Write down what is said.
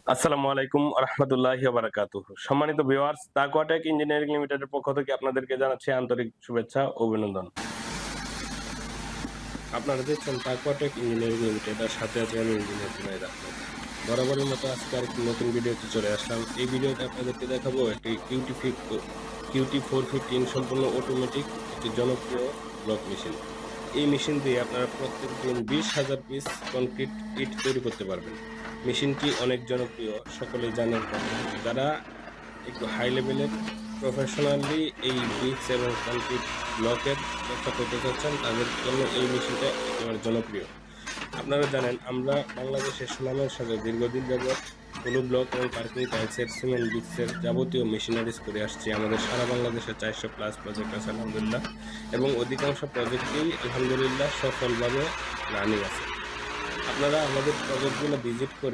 আসসালামু আলাইকুম রহমতুল্লাহি ওয়া বারাকাতুহু। সম্মানিত ভিউয়ার্স, তাকওয়াটেক ইঞ্জিনিয়ারিং লিমিটেডের পক্ষ থেকে আপনাদেরকে জানাচ্ছি আন্তরিক শুভেচ্ছা ও অভিনন্দন। আপনারা দেখছেন তাকওয়াটেক ইঞ্জিনিয়ারিং লিমিটেড, আর সাথে আছে আমি ইঞ্জিনিয়ার জুনায়েদ আহমেদ। বরাবরের মতো আজকে আরেকটি নতুন ভিডিওতে চলে আসলাম। এই ভিডিওতে আপনাদেরকে দেখাবো একটি কিউটি 415 সম্পূর্ণ অটোমেটিক একটি জনপ্রিয় ব্লক মেশিন। এই মেশিন দিয়ে আপনারা প্রত্যেকদিন 20,000 পিস কংক্রিট ইট তৈরি করতে পারবেন। মেশিনটি অনেক জনপ্রিয়, সকলেই জানেন। যারা একটু হাই লেভেলের প্রফেশনালি এই ব্রিক্স এবং কংক্রিট ব্লকের ব্যবসা করতে চাচ্ছেন, তাদের জন্য এই মেশিনটা একেবারে জনপ্রিয়। আপনারা জানেন, আমরা বাংলাদেশের সুনামের সাথে দীর্ঘদিন যাবৎ ব্লু ব্লক এবং পার্কিং টাইলসের, সিমেন্ট ব্রিক্সের যাবতীয় মেশিনারিজ করে আসছি। আমাদের সারা বাংলাদেশে 400+ প্রজেক্ট আছে আলহামদুলিল্লাহ, এবং অধিকাংশ প্রজেক্টেই আলহামদুলিল্লাহ সফলভাবে রানিং আছে। আপনারা আমাদের প্রজেক্টগুলো ভিজিট করে